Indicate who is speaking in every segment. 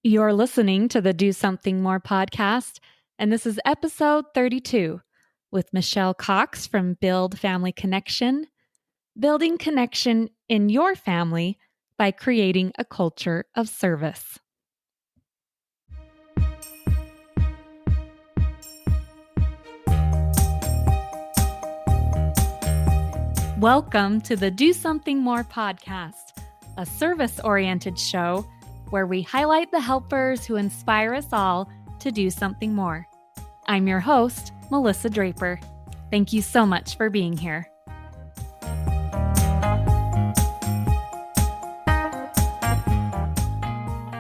Speaker 1: You're listening to the Do Something More podcast, and this is episode 32 with Michelle Cox from Build Family Connection, building connection in your family by creating a culture of service. Welcome to the Do Something More podcast, a service-oriented show where we highlight the helpers who inspire us all to do something more. I'm your host, Melissa Draper. Thank you so much for being here.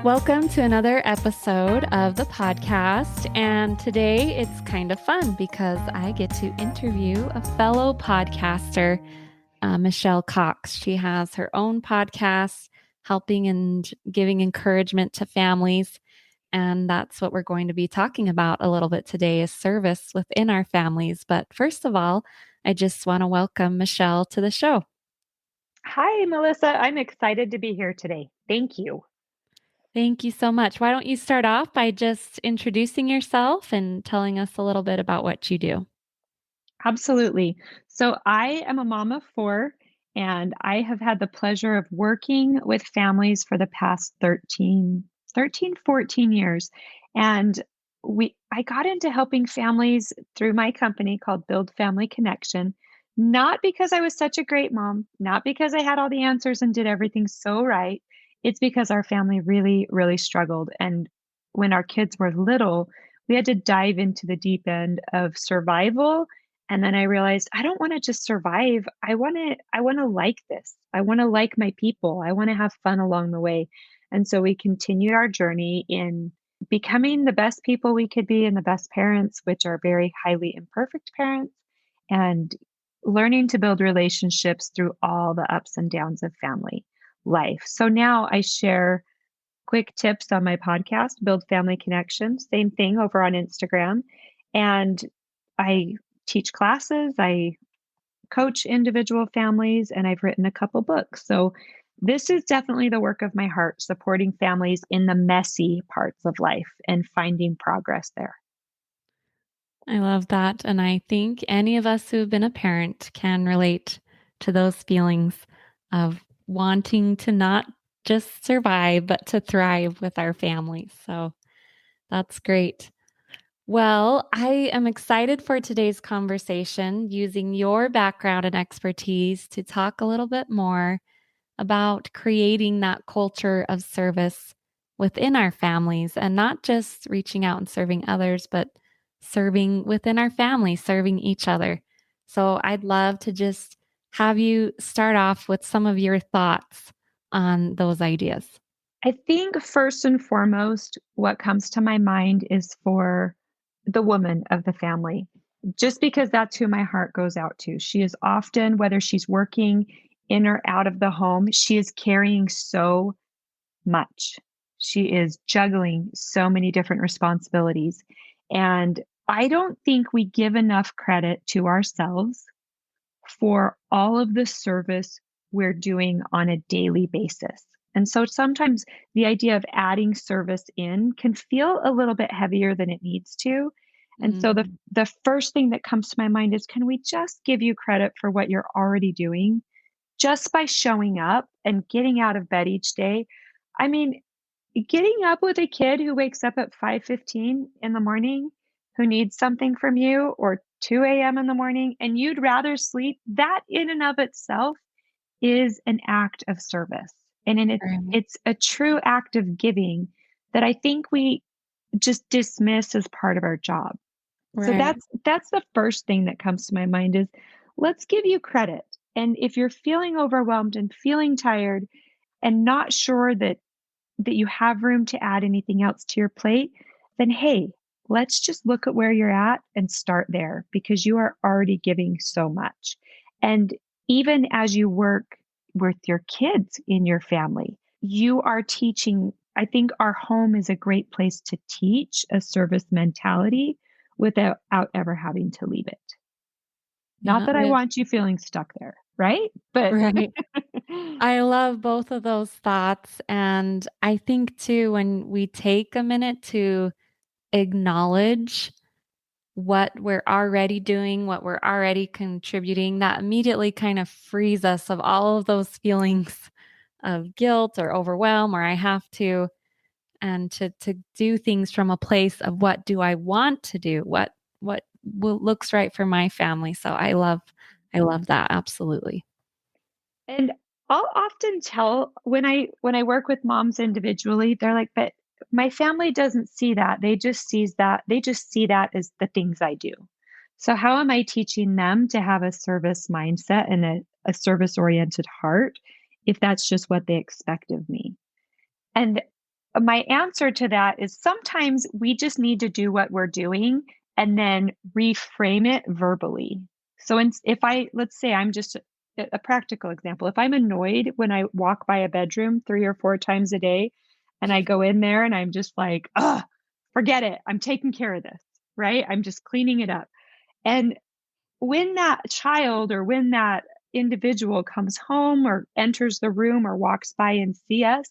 Speaker 1: Welcome to another episode of the podcast, and today it's kind of fun because I get to interview a fellow podcaster, Michelle Cox. She has her own podcast, helping and giving encouragement to families. And that's what we're going to be talking about a little bit today is service within our families. But first of all, I just want to welcome Michelle to the show.
Speaker 2: Hi, Melissa. I'm excited to be here today. Thank you.
Speaker 1: Thank you so much. Why don't you start off by just introducing yourself and telling us a little bit about what you do?
Speaker 2: Absolutely. So I am a mom of four, and I have had the pleasure of working with families for the past 14 years. And I got into helping families through my company called Build Family Connection, not because I was such a great mom, not because I had all the answers and did everything so right. It's because our family really, really struggled. And when our kids were little, we had to dive into the deep end of survival, and then I realized I don't want to just survive. I want to like this. I want to like my people. I want to have fun along the way. And so we continued our journey in becoming the best people we could be and the best parents, which are very highly imperfect parents, and learning to build relationships through all the ups and downs of family life. So now I share quick tips on my podcast, Build Family Connection. Same thing over on Instagram. And I teach classes, I coach individual families, and I've written a couple books. So this is definitely the work of my heart, supporting families in the messy parts of life and finding progress there.
Speaker 1: I love that. And I think any of us who've been a parent can relate to those feelings of wanting to not just survive, but to thrive with our families. So that's great. Well, I am excited for today's conversation using your background and expertise to talk a little bit more about creating that culture of service within our families and not just reaching out and serving others, but serving within our family, serving each other. So I'd love to just have you start off with some of your thoughts on those ideas.
Speaker 2: I think first and foremost, what comes to my mind is for the woman of the family, just because that's who my heart goes out to. She is often, whether she's working in or out of the home, she is carrying so much. She is juggling so many different responsibilities. And I don't think we give enough credit to ourselves for all of the service we're doing on a daily basis. And so sometimes the idea of adding service in can feel a little bit heavier than it needs to. And so the first thing that comes to my mind is, can we just give you credit for what you're already doing just by showing up and getting out of bed each day? I mean, getting up with a kid who wakes up at 5:15 in the morning, who needs something from you, or 2 a.m. in the morning, and you'd rather sleep, that in and of itself is an act of service. It's a true act of giving that I think we just dismiss as part of our job. So
Speaker 1: Right.
Speaker 2: that's the first thing that comes to my mind is, let's give you credit. And if you're feeling overwhelmed and feeling tired and not sure that you have room to add anything else to your plate, then hey, let's just look at where you're at and start there, because you are already giving so much. And even as you work with your kids in your family, you are teaching. I think our home is a great place to teach a service mentality without ever having to leave it. Not
Speaker 1: Yeah,
Speaker 2: that I want you feeling stuck there. right? But
Speaker 1: Right. I love both of those thoughts, and I think too when we take a minute to acknowledge what we're already doing, what we're already contributing, that immediately kind of frees us of all of those feelings of guilt or overwhelm or I have to and to do things from a place of what do I want to do? What looks right for my family. So I love that absolutely.
Speaker 2: And I'll often tell when I work with moms individually, they're like, "But my family doesn't see that. They just see that as the things I do." So how am I teaching them to have a service mindset and a service-oriented heart if that's just what they expect of me? And my answer to that is sometimes we just need to do what we're doing and then reframe it verbally. So if I, let's say I'm just a practical example, if I'm annoyed when I walk by a bedroom 3 or 4 times a day and I go in there and I'm just like, oh, forget it. I'm taking care of this, right? I'm just cleaning it up. And when that child or when that individual comes home or enters the room or walks by and see us,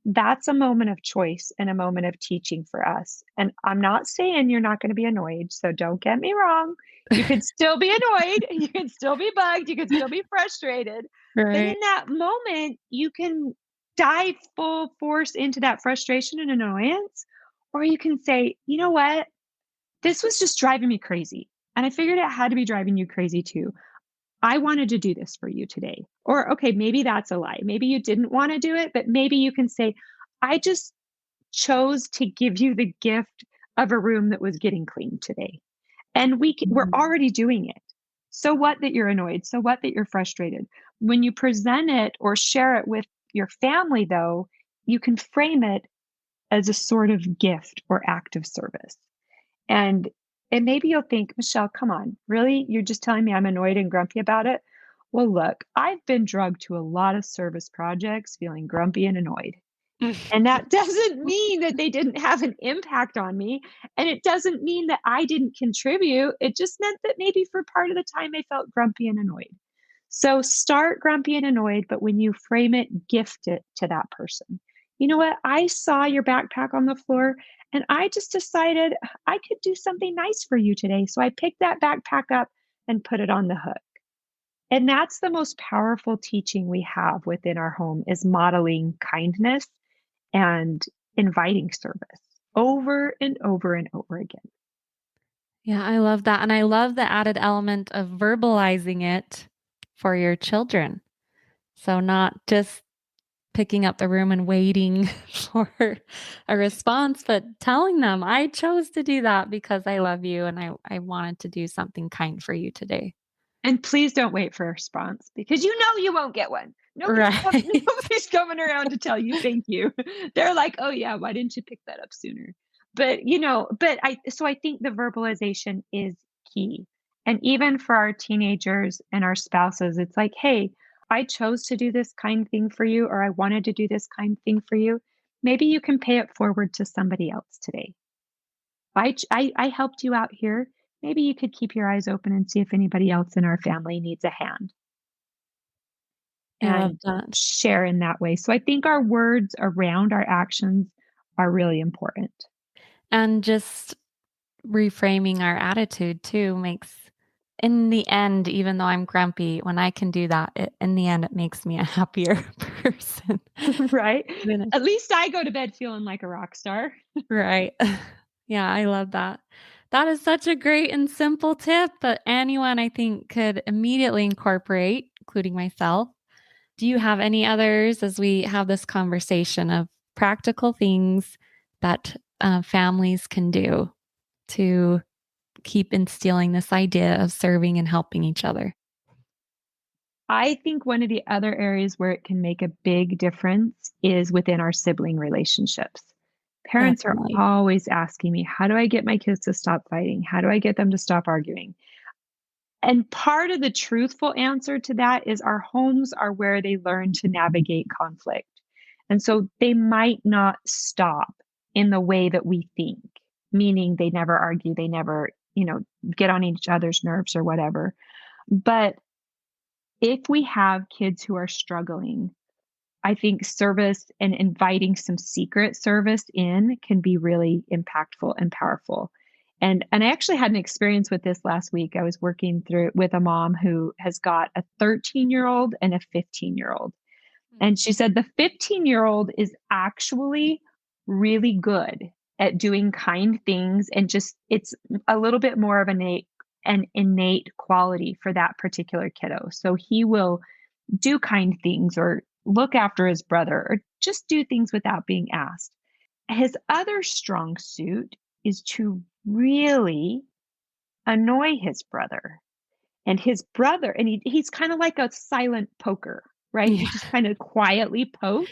Speaker 2: that's a moment of choice and a moment of teaching for us. And I'm not saying you're not going to be annoyed, so don't get me wrong. You could still be annoyed, you could still be bugged, you could still be frustrated. But in
Speaker 1: Right.
Speaker 2: that moment, you can dive full force into that frustration and annoyance, or you can say, you know what? This was just driving me crazy. And I figured it had to be driving you crazy too. I wanted to do this for you today. Or, okay, maybe that's a lie. Maybe you didn't want to do it, but maybe you can say, I just chose to give you the gift of a room that was getting cleaned today. And we're
Speaker 1: Mhm.
Speaker 2: already doing it. So what that you're annoyed? So what that you're frustrated? When you present it or share it with your family, though, you can frame it as a sort of gift or act of service. And maybe you'll think, Michelle, come on, really? You're just telling me I'm annoyed and grumpy about it? Well, look, I've been drugged to a lot of service projects feeling grumpy and annoyed. And that doesn't mean that they didn't have an impact on me. And it doesn't mean that I didn't contribute. It just meant that maybe for part of the time I felt grumpy and annoyed. So start grumpy and annoyed, but when you frame it, gift it to that person. You know what? I saw your backpack on the floor and I just decided I could do something nice for you today. So I picked that backpack up and put it on the hook. And that's the most powerful teaching we have within our home is modeling kindness and inviting service over and over and over again.
Speaker 1: Yeah, I love that, and I love the added element of verbalizing it for your children. So not just picking up the room and waiting for a response, but telling them, "I chose to do that because I love you and I wanted to do something kind for you today."
Speaker 2: And please don't wait for a response because you know you won't get one.
Speaker 1: Right.
Speaker 2: Nobody's coming around to tell you thank you. They're like, "Oh yeah, why didn't you pick that up sooner?" But, I think the verbalization is key. And even for our teenagers and our spouses, it's like, "Hey, I chose to do this kind thing for you, or I wanted to do this kind thing for you. Maybe you can pay it forward to somebody else today." I helped you out here. Maybe you could keep your eyes open and see if anybody else in our family needs a hand
Speaker 1: I love
Speaker 2: and
Speaker 1: that.
Speaker 2: share in that way. So I think our words around our actions are really important.
Speaker 1: And just reframing our attitude too makes in the end, even though I'm grumpy, when I can do that, in the end, it makes me a happier person.
Speaker 2: Right?
Speaker 1: Even if
Speaker 2: At least I go to bed feeling like a rock star.
Speaker 1: right. Yeah, I love that. That is such a great and simple tip that anyone I think could immediately incorporate, including myself. Do you have any others as we have this conversation of practical things that families can do to keep instilling this idea of serving and helping each other?
Speaker 2: I think one of the other areas where it can make a big difference is within our sibling relationships. Parents are
Speaker 1: Definitely.
Speaker 2: always asking me, how do I get my kids to stop fighting? How do I get them to stop arguing? And part of the truthful answer to that is our homes are where they learn to navigate conflict. And so they might not stop in the way that we think, meaning they never argue, they never, get on each other's nerves or whatever. But if we have kids who are struggling, I think service and inviting some secret service in can be really impactful and powerful. And I actually had an experience with this last week. I was working through with a mom who has got a 13-year-old and a 15-year-old. And she said the 15-year-old is actually really good at doing kind things, and just it's a little bit more of an innate quality for that particular kiddo. So he will do kind things or look after his brother or just do things without being asked. His other strong suit is to really annoy his brother. And his brother, and he's kind of like a silent poker, right?
Speaker 1: Yeah.
Speaker 2: He just kind of quietly pokes.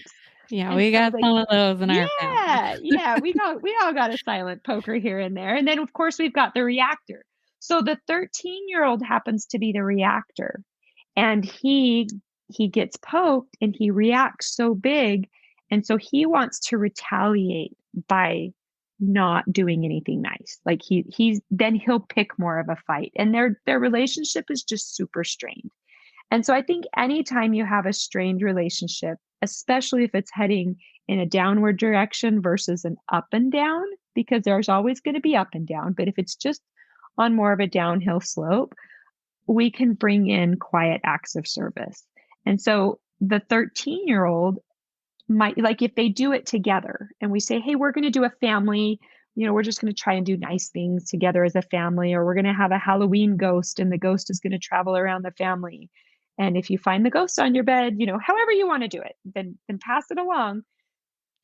Speaker 1: Yeah,
Speaker 2: And
Speaker 1: we
Speaker 2: so
Speaker 1: got
Speaker 2: like,
Speaker 1: some of those in our family.
Speaker 2: yeah, we all got a silent poker here and there. And then of course we've got the reactor. So the 13-year-old happens to be the reactor. And he gets poked and he reacts so big. And so he wants to retaliate by not doing anything nice. Like he's then he'll pick more of a fight. And their relationship is just super strained. And so I think anytime you have a strained relationship, especially if it's heading in a downward direction versus an up and down, because there's always going to be up and down, but if it's just on more of a downhill slope, we can bring in quiet acts of service. And so the 13-year-old might, like, if they do it together and we say, hey, we're going to do a family, we're just going to try and do nice things together as a family, or we're going to have a Halloween ghost and the ghost is going to travel around the family. And if you find the ghost on your bed, however you want to do it, then pass it along.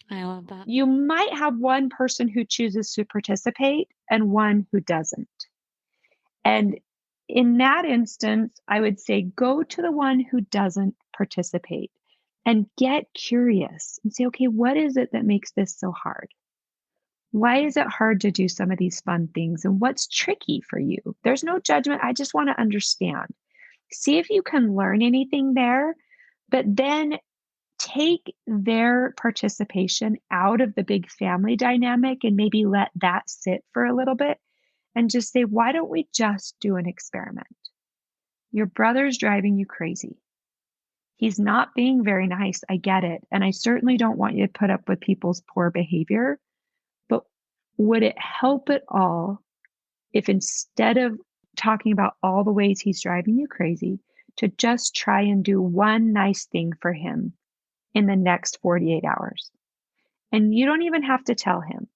Speaker 1: I love that.
Speaker 2: You might have one person who chooses to participate and one who doesn't. And in that instance, I would say go to the one who doesn't participate and get curious and say, okay, what is it that makes this so hard? Why is it hard to do some of these fun things? And what's tricky for you? There's no judgment. I just want to understand. See if you can learn anything there, but then take their participation out of the big family dynamic and maybe let that sit for a little bit and just say, why don't we just do an experiment? Your brother's driving you crazy. He's not being very nice. I get it. And I certainly don't want you to put up with people's poor behavior. But would it help at all if instead of talking about all the ways he's driving you crazy, to just try and do one nice thing for him in the next 48 hours? And you don't even have to tell him,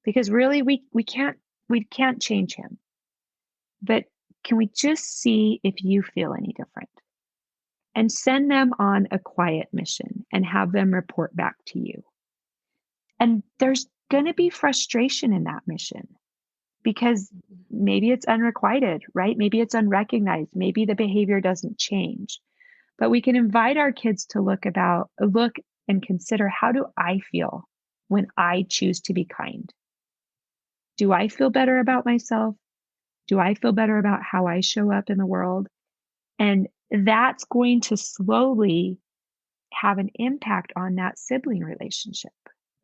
Speaker 2: because really we can't change him. But can we just see if you feel any different? And send them on a quiet mission and have them report back to you. And there's going to be frustration in that mission because maybe it's unrequited, right? Maybe it's unrecognized. Maybe the behavior doesn't change. But we can invite our kids to look and consider, how do I feel when I choose to be kind? Do I feel better about myself? Do I feel better about how I show up in the world? And that's going to slowly have an impact on that sibling relationship.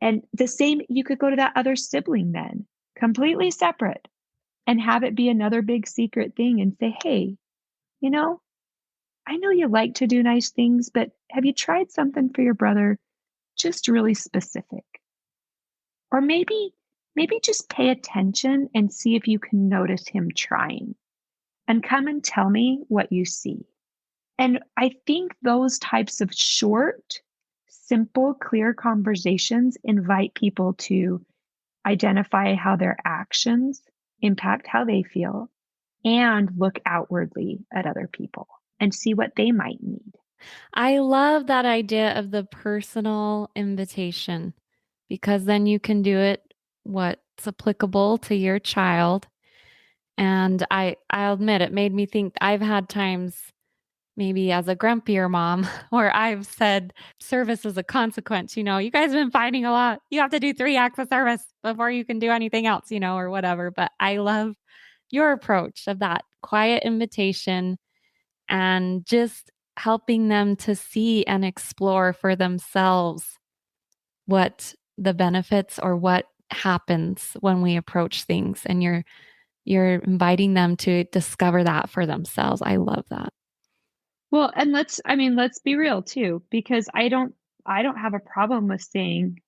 Speaker 2: And the same, you could go to that other sibling then, completely separate, and have it be another big secret thing and say, hey, you know, I know you like to do nice things, but have you tried something for your brother just really specific? Or maybe just pay attention and see if you can notice him trying, and come and tell me what you see. And I think those types of short, simple, clear conversations invite people to identify how their actions impact how they feel and look outwardly at other people and see what they might need.
Speaker 1: I love that idea of the personal invitation because then you can do it what's applicable to your child. And I'll admit it made me think I've had times maybe as a grumpier mom where I've said service is a consequence. You guys have been fighting a lot. You have to do 3 acts of service before you can do anything else, or whatever. But I love your approach of that quiet invitation and just helping them to see and explore for themselves what the benefits or what happens when we approach things, and you're inviting them to discover that for themselves. I love that.
Speaker 2: Well, and let's be real too, because I don't have a problem with saying,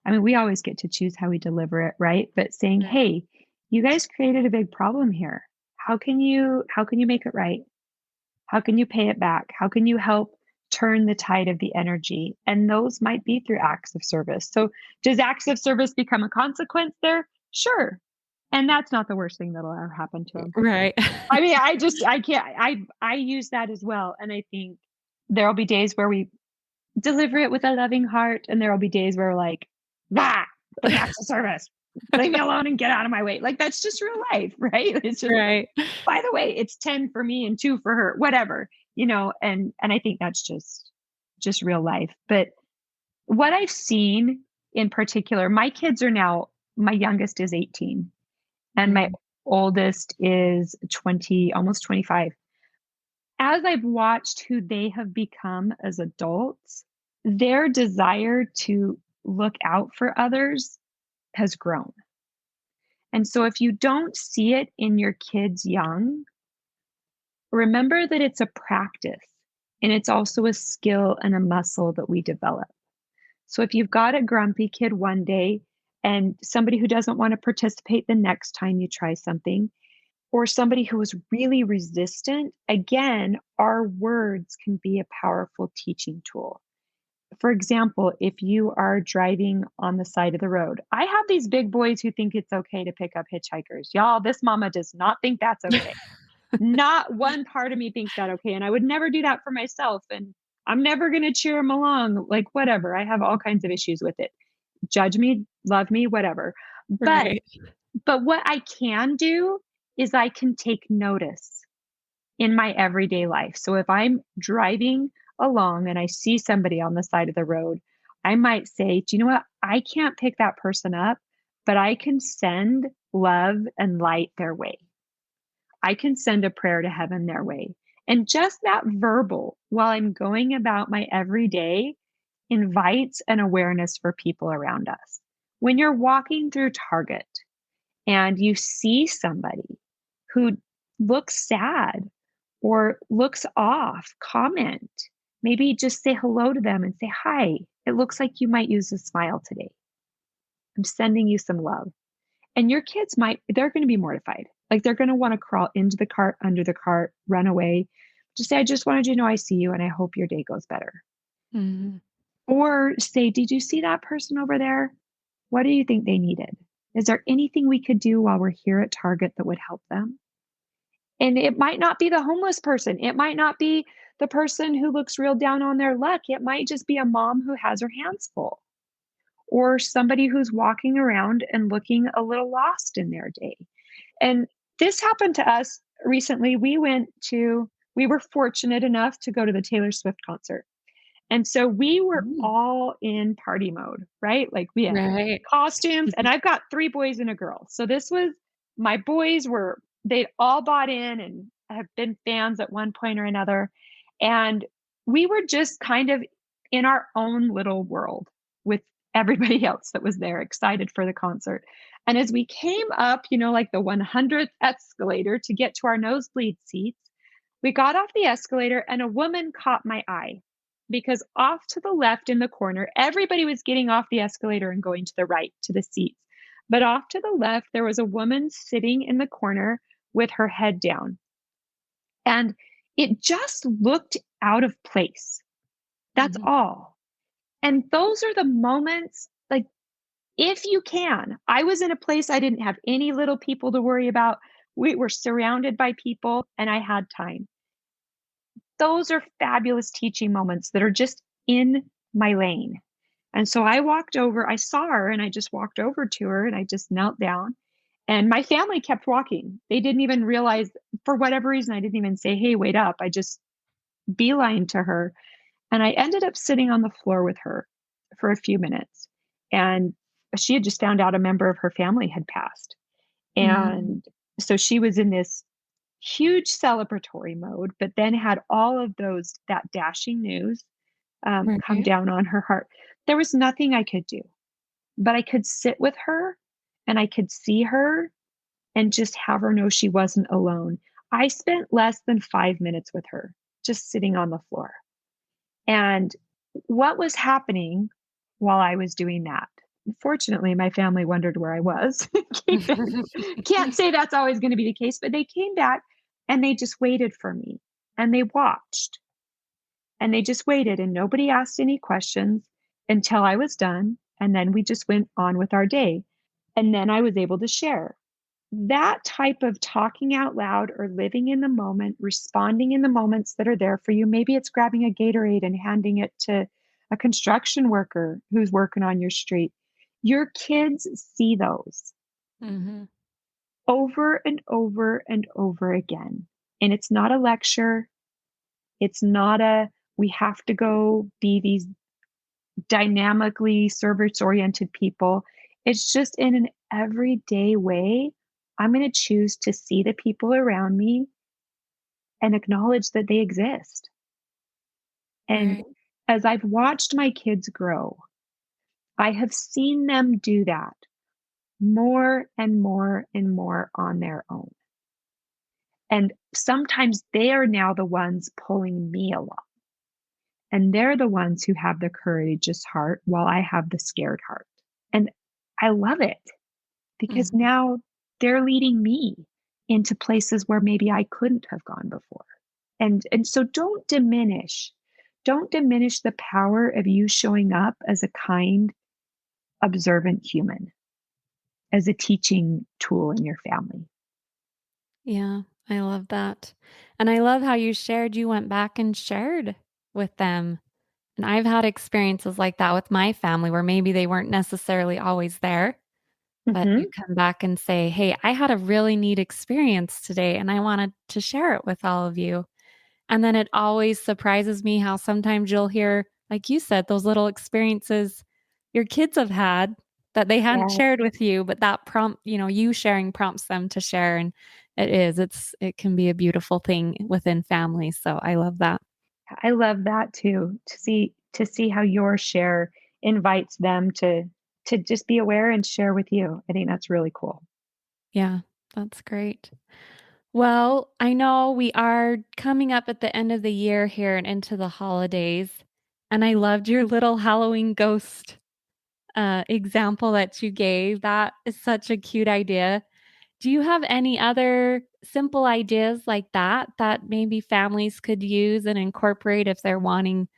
Speaker 2: I mean, we always get to choose how we deliver it, right? But saying,
Speaker 1: Right.
Speaker 2: "Hey, you guys created a big problem here. How can you make it right? How can you pay it back? How can you help turn the tide of the energy?" And those might be through acts of service. So, does acts of service become a consequence there? Sure. And that's not the worst thing that'll ever happen to them.
Speaker 1: Right.
Speaker 2: I mean, I can't, I use that as well. And I think there'll be days where we deliver it with a loving heart, and there'll be days where we're like, "Ah, an acts of service. Leave me alone and get out of my way." Like, that's just real life, right? It's just like,
Speaker 1: Right.
Speaker 2: by the way, it's 10 for me and 2 for her, whatever, and I think that's just real life. But what I've seen in particular, my youngest is 18 and my
Speaker 1: Mm.
Speaker 2: oldest is 20, almost 25. As I've watched who they have become as adults, their desire to look out for others has grown. And so if you don't see it in your kids young, remember that it's a practice and it's also a skill and a muscle that we develop. So if you've got a grumpy kid one day and somebody who doesn't want to participate the next time you try something, or somebody who is really resistant, again, our words can be a powerful teaching tool. For example, if you are driving on the side of the road, I have these big boys who think it's okay to pick up hitchhikers. Y'all, this mama does not think that's okay. Not one part of me thinks that okay. And I would never do that for myself. And I'm never going to cheer them along. Like, whatever. I have all kinds of issues with it. Judge me, love me, whatever. But
Speaker 1: Right.
Speaker 2: but what I can do is I can take notice in my everyday life. So if I'm driving along and I see somebody on the side of the road, I might say, "Do you know what? I can't pick that person up, but I can send love and light their way. I can send a prayer to heaven their way." And just that verbal while I'm going about my everyday invites an awareness for people around us. When you're walking through Target and you see somebody who looks sad or looks off, comment. Maybe just say hello to them and say, "Hi, it looks like you might use a smile today. I'm sending you some love." And your kids they're going to be mortified. Like, they're going to want to crawl into the cart, under the cart, run away. Just say, "I just wanted you to know I see you and I hope your day goes better."
Speaker 1: Mhm.
Speaker 2: Or say, "Did you see that person over there? What do you think they needed? Is there anything we could do while we're here at Target that would help them?" And it might not be the homeless person. It might not be the person who looks real down on their luck. It might just be a mom who has her hands full, or somebody who's walking around and looking a little lost in their day. And this happened to us recently. We were fortunate enough to go to the Taylor Swift concert. And so we were
Speaker 1: Mm.
Speaker 2: all in party mode, right? Like, we had
Speaker 1: Right.
Speaker 2: costumes, and I've got 3 boys and a girl. So this was my boys were they all bought in and have been fans at one point or another. And we were just kind of in our own little world with everybody else that was there, excited for the concert. And as we came up, like the 100th escalator to get to our nosebleed seats, we got off the escalator and a woman caught my eye, because off to the left in the corner, everybody was getting off the escalator and going to the right to the seats. But off to the left, there was a woman sitting in the corner with her head down. And it just looked out of place. That's
Speaker 1: Mhm.
Speaker 2: all. And those are the moments, like, if you can. I was in a place I didn't have any little people to worry about. We were surrounded by people and I had time. Those are fabulous teaching moments that are just in my lane. And so I saw her and I just walked over to her and I just knelt down. And my family kept walking. They didn't even realize, for whatever reason, I didn't even say, "Hey, wait up." I just beeline to her. And I ended up sitting on the floor with her for a few minutes. And she had just found out a member of her family had passed.
Speaker 1: Mm.
Speaker 2: And so she was in this huge celebratory mode, but then had all of that dashing news come
Speaker 1: Right.
Speaker 2: down on her heart. There was nothing I could do, but I could sit with her and I could see her and just have her know she wasn't alone. I spent less than 5 minutes with her. just sitting on the floor. And what was happening while I was doing that? Fortunately, my family wondered where I was. Can't say that's always going to be the case, but they came back and they just waited for me and they watched and they just waited and nobody asked any questions until I was done. And then we just went on with our day. And then I was able to share. That type of talking out loud or living in the moment, responding in the moments that are there for you. Maybe it's grabbing a Gatorade and handing it to a construction worker who's working on your street. Your kids see those
Speaker 1: Hmm.
Speaker 2: over and over and over again. And it's not a lecture. It's not a, we have to go be these dynamically service oriented people. It's just in an everyday way. I'm going to choose to see the people around me and acknowledge that they exist. And
Speaker 1: Right.
Speaker 2: as I've watched my kids grow, I have seen them do that more and more and more on their own. And sometimes they are now the ones pulling me along. And they're the ones who have the courageous heart while I have the scared heart. And I love it because
Speaker 1: Hmm.
Speaker 2: now they're leading me into places where maybe I couldn't have gone before. And so don't diminish the power of you showing up as a kind, observant human, as a teaching tool in your family.
Speaker 1: Yeah, I love that. And I love how you shared you went back and shared with them. And I've had experiences like that with my family where maybe they weren't necessarily always there, but you
Speaker 2: Hmm.
Speaker 1: come back and say, "Hey, I had a really neat experience today and I wanted to share it with all of you." And then it always surprises me how sometimes you'll hear, like you said, those little experiences your kids have had that they hadn't
Speaker 2: Yeah,
Speaker 1: shared with you, but that prompt, you sharing prompts them to share. And it can be a beautiful thing within families. So I love that.
Speaker 2: I love that too. To see how your share invites them to just be aware and share with you. I think that's really cool.
Speaker 1: Yeah, that's great. Well, I know we are coming up at the end of the year here and into the holidays. And I loved your little Halloween ghost example that you gave. That is such a cute idea. Do you have any other simple ideas like that that maybe families could use and incorporate if they're wanting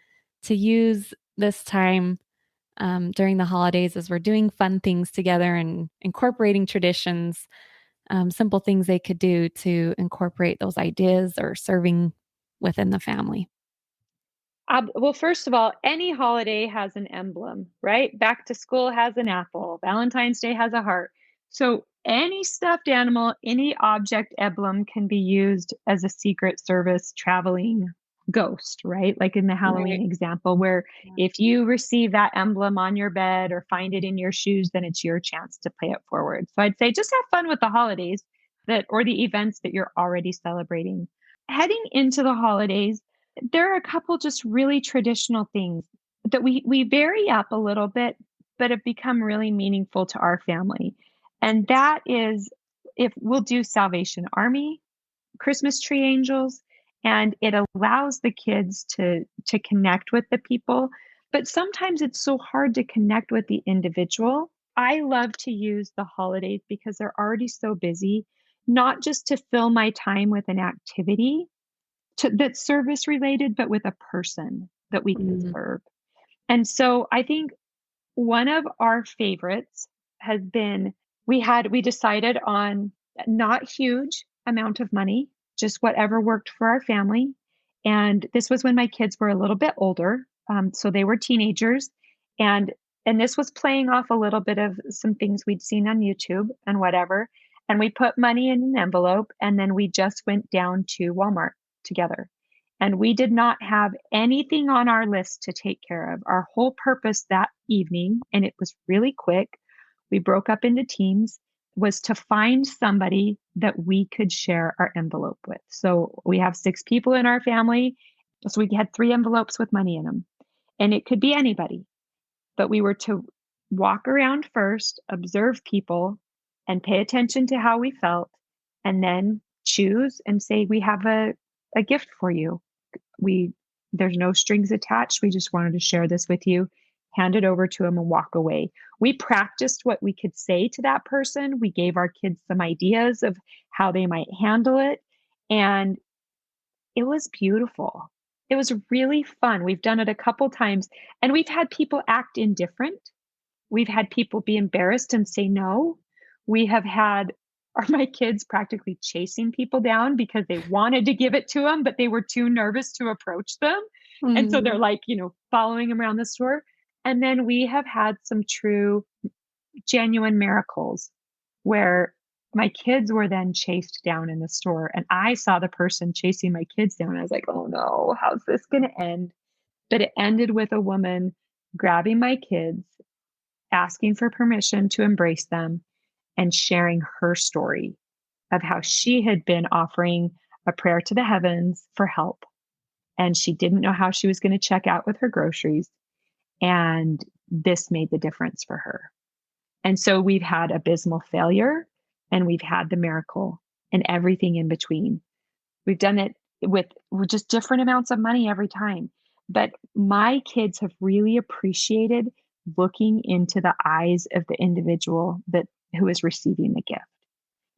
Speaker 1: to use this time during the holidays as we're doing fun things together and incorporating traditions? Simple things they could do to incorporate those ideas or serving within the family.
Speaker 2: Well, first of all, any holiday has an emblem, right? Back to school has an apple, Valentine's Day has a heart. So, any stuffed animal, any object emblem can be used as a Secret Service traveling ghost, right? Like in the Halloween
Speaker 1: Right.
Speaker 2: example, where if you receive that emblem on your bed or find it in your shoes, then it's your chance to pay it forward. So, I'd say just have fun with the holidays or the events that you're already celebrating. Heading into the holidays, there are a couple just really traditional things that we vary up a little bit, but have become really meaningful to our family. And that is if we'll do Salvation Army, Christmas tree angels, and it allows the kids to connect with the people. But sometimes it's so hard to connect with the individual. I love to use the holidays because they're already so busy, not just to fill my time with an activity that's service related, but with a person that we can
Speaker 1: Mm.
Speaker 2: serve. And so I think one of our favorites has been we decided on not huge amount of money, just whatever worked for our family. And this was when my kids were a little bit older, so they were teenagers, and and this was playing off a little bit of some things we'd seen on YouTube and whatever. And we put money in an envelope, and then we just went down to Walmart together. And we did not have anything on our list to take care of. Our whole purpose that evening, and it was really quick, we broke up into teams, was to find somebody that we could share our envelope with. So we have 6 people in our family. So we had 3 envelopes with money in them. And it could be anybody, but we were to walk around first, observe people, and pay attention to how we felt, and then choose and say, we have a gift for you. we there's no strings attached. We just wanted to share this with you, hand it over to him and walk away. We practiced what we could say to that person. We gave our kids some ideas of how they might handle it. And it was beautiful. It was really fun. We've done it a couple times and we've had people act indifferent. We've had people be embarrassed and say no. We have had my kids practically chasing people down because they wanted to give it to them, but they were too nervous to approach them. And so they're
Speaker 1: Mhm.
Speaker 2: like, following them around the store. And then we have had some true, genuine miracles where my kids were then chased down in the store. And I saw the person chasing my kids down. I was like, oh no, how's this going to end? But it ended with a woman grabbing my kids, asking for permission to embrace them, and sharing her story of how she had been offering a prayer to the heavens for help. And she didn't know how she was going to check out with her groceries. And this made the difference for her. And so we've had abysmal failure and we've had the miracle and everything in between. We've done it with just different amounts of money every time. But my kids have really appreciated looking into the eyes of the individual that who is receiving the gift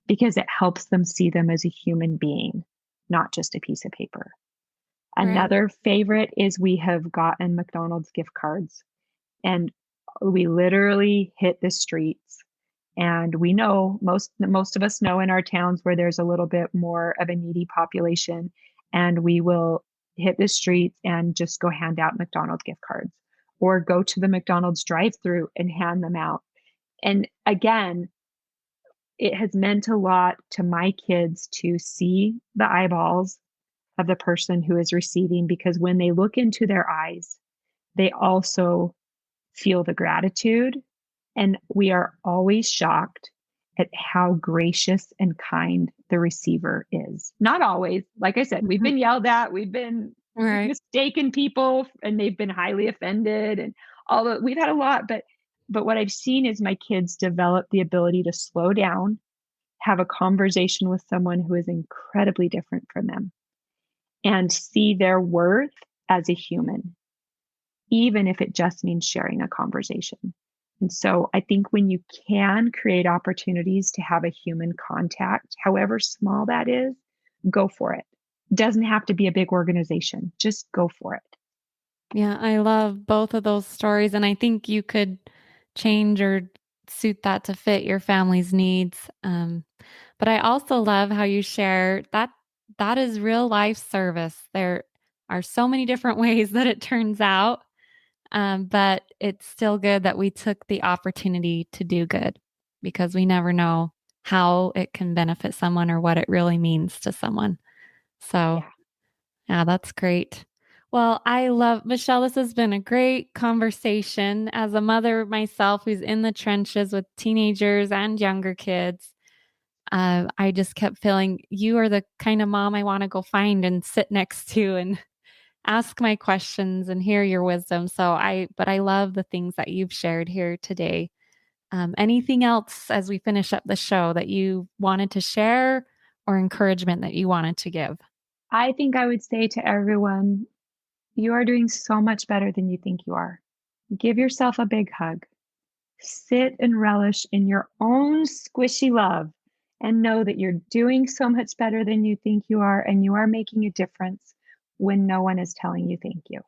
Speaker 2: because it helps them see them as a human being, not just a piece of paper.
Speaker 1: Right.
Speaker 2: Another favorite is we have gotten McDonald's gift cards and we literally hit the streets. And we know most of us know in our towns where there's a little bit more of a needy population, and we will hit the streets and just go hand out McDonald's gift cards or go to the McDonald's drive-through and hand them out. And again, it has meant a lot to my kids to see the eyeballs of the person who is receiving because when they look into their eyes, they also feel the gratitude. And we are always shocked at how gracious and kind the receiver is. Not always. Like I said, we've
Speaker 1: Mhm.
Speaker 2: been yelled at, we've
Speaker 1: Right.
Speaker 2: mistaken people and they've been highly offended and we've had a lot, but what I've seen is my kids develop the ability to slow down, have a conversation with someone who is incredibly different from them and see their worth as a human even if it just means sharing a conversation. And so I think when you can create opportunities to have a human contact, however small that is, go for it. Doesn't have to be a big organization. Just go for it.
Speaker 1: Yeah, I love both of those stories, and I think you could change or suit that to fit your family's needs. But I also love how you share that that is real life service. There are so many different ways that it turns out, but it's still good that we took the opportunity to do good because we never know how it can benefit someone or what it really means to someone. So,
Speaker 2: Yeah.
Speaker 1: yeah, that's great. Well, I love Michelle. This has been a great conversation. As a mother myself who's in the trenches with teenagers and younger kids, I just kept feeling you are the kind of mom I want to go find and sit next to and ask my questions and hear your wisdom. But I love the things that you've shared here today. Anything else as we finish up the show that you wanted to share or encouragement that you wanted to give?
Speaker 2: I think I would say to everyone, you are doing so much better than you think you are. Give yourself a big hug. Sit and relish in your own squishy love and know that you're doing so much better than you think you are, and you are making a difference when no one is telling you thank you.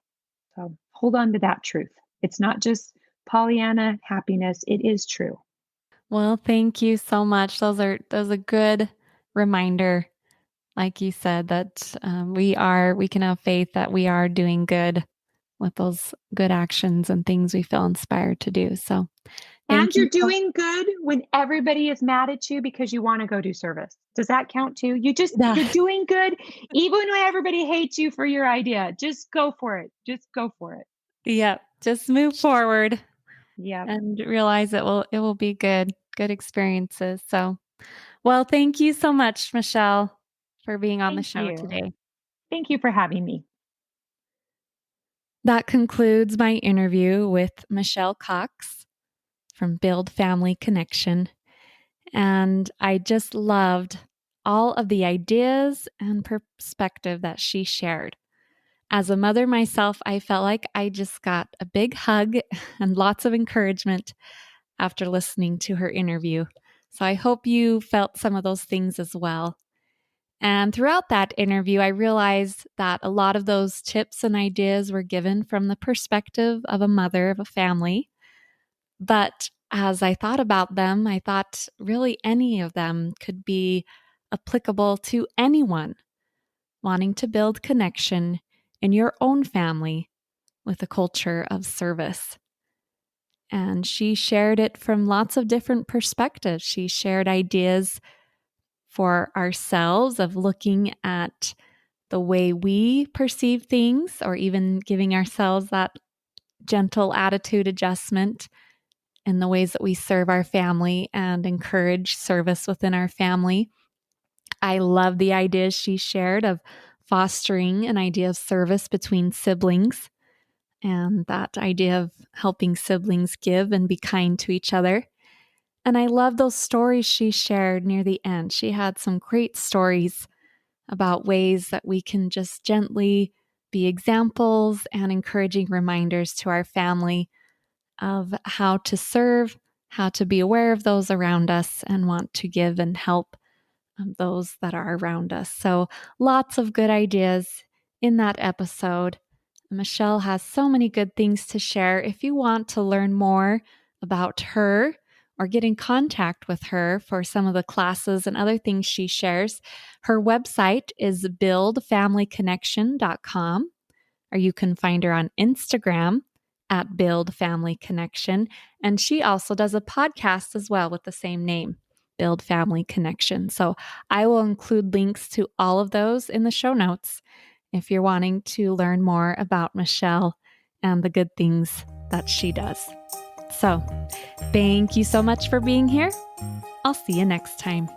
Speaker 2: So hold on to that truth. It's not just Pollyanna happiness, it is true.
Speaker 1: Well, thank you so much. Those a good reminder, like you said, that we can have faith that we are doing good with those good actions and things we feel inspired to do. So
Speaker 2: And
Speaker 1: thank you
Speaker 2: you're
Speaker 1: so
Speaker 2: doing good when everybody is mad at you because you want to go do service. Does that count too?
Speaker 1: yeah,
Speaker 2: You're doing good even when everybody hates you for your idea. Just go for it. Just go for it.
Speaker 1: yeah. Just move forward
Speaker 2: Yep.
Speaker 1: and realize it will be good experiences. So well, thank you so much, Michelle, for being on the
Speaker 2: Thank
Speaker 1: show
Speaker 2: you.
Speaker 1: today.
Speaker 2: Thank you for having me.
Speaker 1: That concludes my interview with Michelle Cox from Build Family Connection. And I just loved all of the ideas and perspective that she shared. As a mother myself, I felt like I just got a big hug and lots of encouragement after listening to her interview. So I hope you felt some of those things as well. And throughout that interview, I realized that a lot of those tips and ideas were given from the perspective of a mother of a family. But as I thought about them, I thought really any of them could be applicable to anyone wanting to build connection in your own family with a culture of service. And she shared it from lots of different perspectives. She shared ideas for ourselves of looking at the way we perceive things, or even giving ourselves that gentle attitude adjustment in the ways that we serve our family and encourage service within our family. I love the ideas she shared of fostering an idea of service between siblings and that idea of helping siblings give and be kind to each other. And I love those stories she shared near the end. She had some great stories about ways that we can just gently be examples and encouraging reminders to our family of how to serve, how to be aware of those around us, and want to give and help those that are around us. So, lots of good ideas in that episode. Michelle has so many good things to share. If you want to learn more about her or get in contact with her for some of the classes and other things she shares, her website is buildfamilyconnection.com, or you can find her on Instagram at Build Family Connection. And she also does a podcast as well with the same name, Build Family Connection. So I will include links to all of those in the show notes if you're wanting to learn more about Michelle and the good things that she does. So thank you so much for being here. I'll see you next time.